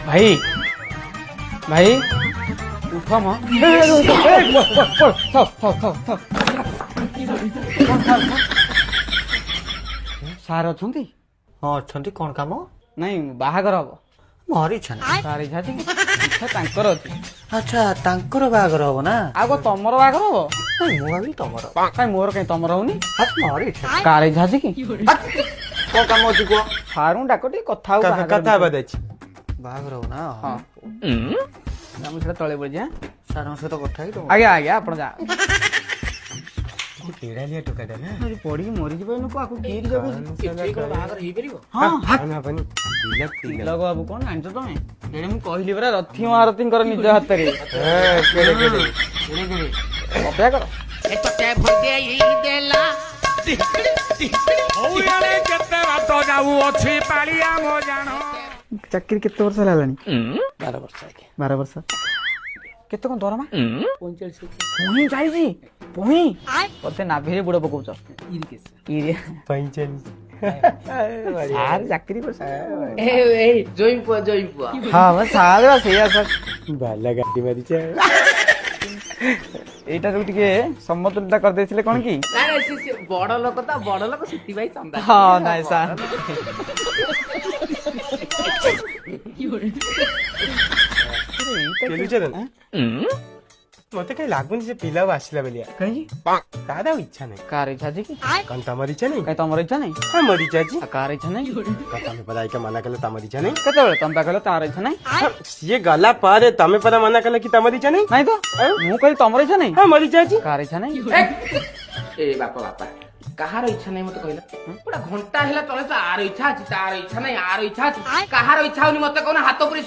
भाई भाई उठ म सार अछंती ହଁ ଅଛନ୍ତି କଣ କାମ? ନାଇଁ ବାହାଘର ହବ ମୋର ଇଚ୍ଛା ନାହିଁ। ସାର ଇଚ୍ଛା ଅଛି କି? ଇଚ୍ଛା ତାଙ୍କର ଅଛି। ଆଚ୍ଛା ତାଙ୍କର ବାହାଘର ହବ ନା? ଆଉ କଣ ତମର ବାହାଘର ହବ? ନାଇଁ, ମୁଁ ଭାବିଲି ତମର। କାଇଁ ମୋର କାଇଁ ତମର ହଉନି? ମୋର ଇଚ୍ଛା। କାର ଇଚ୍ଛା ଅଛି କି? କଣ କାମ ଅଛି କୁହ? ସାରଙ୍କୁ ଡାକ ଟିକେ କଥା ହଉ କଥା ହେବା ଅଛି। ବାହାଘର ହବ ନା? ହଁ ମୁଁ ସେଟା ତଳେ ପଡିଛି। ସାରଙ୍କ ସହିତ କଥା ହେଇକି ଆଜ୍ଞା ଆଜ୍ଞା ଆପଣ ଯା ତେଡ଼ାଲିଆ ଟୋକାଟା ନା ପଡିକି ମରିଯିବ ଲୋକ ଆକୁ କିଏ ବାହାଘର ହେଇପାରିବ? ହବନି ତିଲକ ବାବୁ କଣ ଜାଣିଛ ତମେ? ଏଣେ ମୁଁ କହିଲି ପରା ରଥି ମହାରଥୀଙ୍କର ନିଜ ହାତରେ ଅପେକ୍ଷା କର। ଚାକିରି କେତେ ବର୍ଷ ହେଲାଣି? 12 ବର୍ଷ ଆଜ୍ଞା। 12 ବର୍ଷ। କେତେ କଣ ଦରମା? 45 ପୁଣି ମତେ ନାଭିରେ ବୁଡ ପକଉଛ। ସାର୍ ଚାକିରି ହଁ ସାର୍ ବା ସେଇଆ ସାର୍ ବାଲା ଗାଡି ମାରିଛ। ଏଇଟାରୁ ଟିକେ ସମତୁଲତା କରିଦେଇଥିଲେ କଣ କି? ବଡ ଲୋକ ତ ବଡ ଲୋକ ସେଥିପାଇଁ ଚନ୍ଦା। ହଁ ନାଇଁ ସାର୍ ମତେ କାହିଁ ଲାଗୁନି ସେ ପିଲା ଆଉ ଆସିଲା ବେଲିଆ। କାହିଁକି? ତାର ଆଉ ଇଚ୍ଛା ନାହିଁ। କାର ଇଚ୍ଛା ଅଛି କି? କଣ ତମର ଇଚ୍ଛା ନାହିଁ? କାଇଁ ତମର ଇଚ୍ଛା ନାହିଁ? ହଁ ମୋର ଇଚ୍ଛା ଅଛି। କାର ଇଚ୍ଛା ନାହିଁ? ତମେ ପରା ଏଇକା ମନା କଲେ ତମର ଇଚ୍ଛା ନାହିଁ। କେତେବେଳେ ତମେ ପା କହିଲ ତାର ଇଚ୍ଛା ନାହିଁ? ସିଏ ଗଲା ପରେ ତମେ ପରା ମନା କଲେ କି ତମର ଇଚ୍ଛା ନାହିଁ। ନାଇଁ ତ ମୁଁ କହିଲି ତମର ଇଚ୍ଛା ନାହିଁ? ହଁ ମୋର ଇଚ୍ଛା ଅଛି। କାର ଇଚ୍ଛା ନାହିଁ? ଏ ବାପା କାହାର ଇଚ୍ଛା ନାହିଁ ମତେ କହିଲା? ଗୋଟେ ଘଣ୍ଟା ହେଲା ତଳେ ତ ଆର ଇଚ୍ଛା ଅଛି ତାର ଇଚ୍ଛା ନାହିଁ ଆର ଇଚ୍ଛା ଅଛି କାହାର ଇଚ୍ଛା ହଉନି ମତେ କହୁନ ହାତ ପୁରୀ